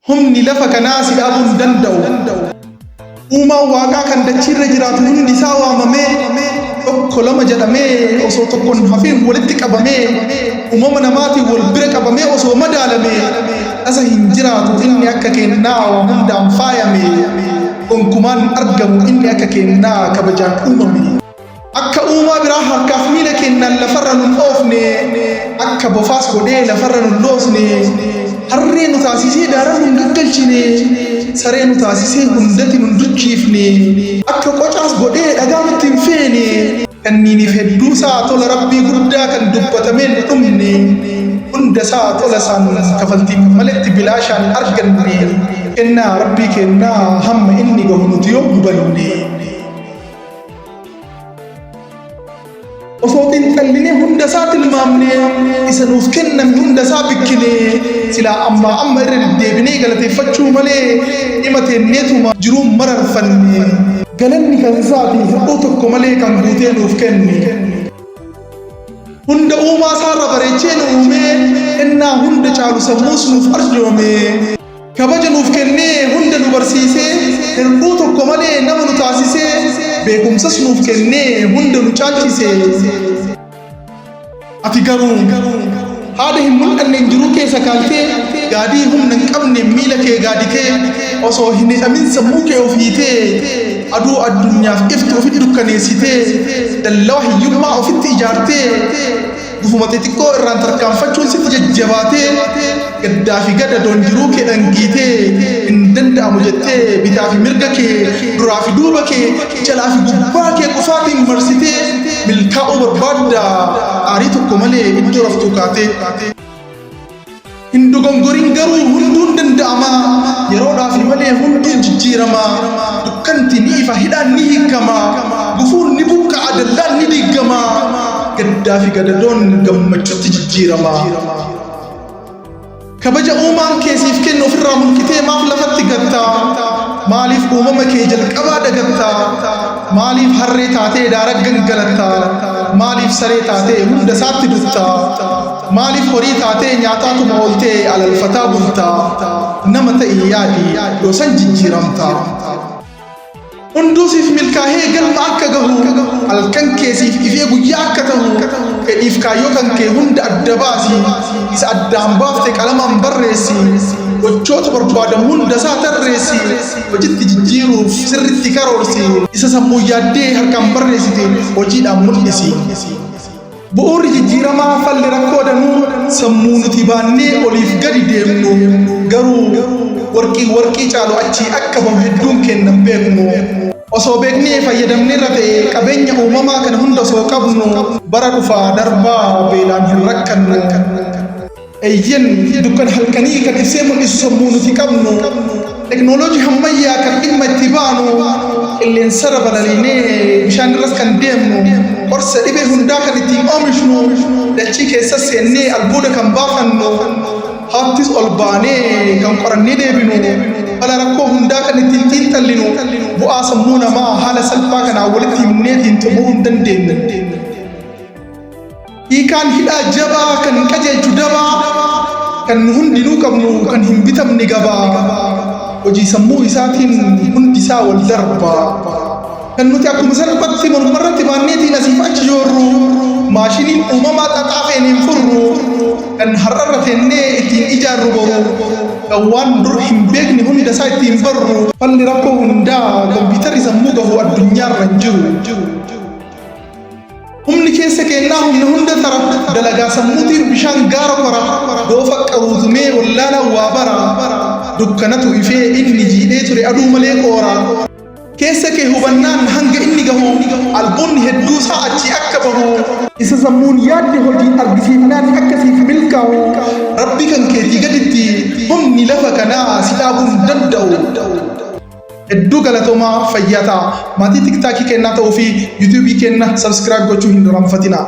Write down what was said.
humni lafa kanaa si dhaabuu hin danda'u. Uumaan waaqaa kan dachiirra jiraatu hundi isaa waamamee tokko lama jedhamee osoo tokkoon hafiin walitti qabamee uumama namaatiin wal bira qabamee osoo madaalamee asa hin jiraatu inni akka kennaa hundaan faayame gonkumaan argamu inni akka kennaa kabajaan uumame. Akka uumaa biraa harkaaf miila kennaan lafarra nun oofne akka bofaas godhee lafarra nun loosne harree nu taasisee daaraa nun gaggalchine saree nu taasisee hundatti nun duchiifne akka qocaas godhee dhagaa nutti hin feene kanniiniif hedduu isaa tola rabbii guddaa kan dubbatameen dhumne hunda isaa tola isaan kafaltiin maletti bilaashaan arganne kennaa rabbii kennaa hamma inni gahu nuti yoo hubanne. Osoo xinxallinee hunda isaa tilmaamne isa nuuf kenname hunda isaa bikkine silaa amma irra deddeebinee galateeffachuu malee dhima teenneetuma jiruun mararfanne galanni kan isaati hir'uu tokko malee kan guutee nuuf kenne. Hunda uumaa isaarra bareechee nu uumee kennaa hunda caalu sammuus nuuf arjoome kabaja nuuf kennee hunda nu barsiisee hir'uu tokko malee nama nu taasisee beekumsas nuuf kennee hunda nu caalchise. Ati garuu haadha hin mul'anne jiruu keessa kaaltee gaadii humna hin qabne miila kee gaaditee osoo hin hidhamin sammuu kee ofiitee aduu addunyaaf iftu ofitti dukkaneessitee dallawa hiyyummaa ofitti ijaartee gufuma xixiqqoo irraan tarkaanfachuun sitti jajjabaatee gaddaa fi gadadoon jiruu kee dhangiitee hin danda'amu jettee bitaa fi mirga kee duraa fi duuba kee jalaa fi gubbaa kee qofaatiin marsitee milkaa'uu barbaadda aarii tokko malee iddoo raftuu kaatee. Hin dogongorin garuu hunduun danda'ama yeroodhaa fi malee hunduun jijjiirama dukkanti ni ifa hidhaan ni hiikama gufuun ni buqqa'a dallaan ni diigama gaddaa fi gadadoon gammachuutti jijjiirama. Kabaja uumaan keesiif kennu ofirraa mulqitee maaf lafatti gatta maaliif uumama kee jalqabaa dagatta maaliif harree taatee daara gangalatta maaliif saree taatee hunda isaatti dutta maaliif horii taatee nyaataatuma ooltee alalfataa bulta nama ta'e yaadi yoosan jijjiiramta. Hunduusiif milkaa'ee galma akka gahu halkan keesiif ifee guyyaa akka ta'u fedhiif kaayyoo kan kee hunda adda baasi isa addaan baafte qalamaan barreessi gochoota barbaadamu hunda isaa tarreessi hojiitti jijjiiruuf sirritti karoorsi isa sammuu yaaddee harkaan barreessite hojiidhaan mul'isi. Bu'uurri jijjiiramaa falli rakkoo danuu sammuu nuti baannee oliif gadi deemnu garuu warqii caalu achii akka bahu hedduun kennan beeknu osoo beeknee fayyadamneerra ta'e qabeenya uumamaa kana hunda osoo qabnu bara dhufaa darbaa beelaan hin rakkannu. Eyyen dukkan halkanii kan ibsee mul'isu sammuu nuti qabnu teknooloojii ammayyaa kan dhimma itti baanu qilleensarra balaliinee bishaan irras kan deemnu qorsa dhibee hundaa kan ittiin oomishnu dachii keessa seennee albuuda kan baafannu haattis ol baanee kan qorannee deebinu bala rakkoo hundaa kan ittiin xiinxallinu bu'aa sammuu namaa haala salphaa kanaan walitti himneetiin xumuruu hin dandeenyu. Hiikaan hidhaa jabaa kan qajeelchu dabaa kan hundinuu qabnu kan hin bitamne gabaa hojii sammuu isaatiin hundi isaa wal darba kan nuti akkuma salphatti mormarratti baanneetiin asiif achi joorru maashiniin uumamaa xaxaafeen hin furru kan har'arra teennee ittiin ijaarru boru kan waan dur hin beekne hunda isaa ittiin barru falli rakkoo hundaa kompiitarri sammuu gahu addunyaarra hin jiru. Humni keessa kennaa humna hunda tara dalagaa sammuutiif bishaan gaara kora doofa qaruutumee wallaala waa bara dukkanatu ifee inni jiidhee ture aduu malee qoora keessa kee hubannaan hanga inni gahu albuunni hedduu isaa achi akka bahu isa sammuun yaadde hojiin argisiifnaan akkasiif milkaa'u rabbi kan keetii gaditti humni lafa kanaa si dhaabuu hin danda'u. Hedduu galatoomaa fayyaa ta'aa maatii tiktaakii kennaa ta'uu fi yuutuubii kenna sabskiraayib gochuu hin irraanfatinaa.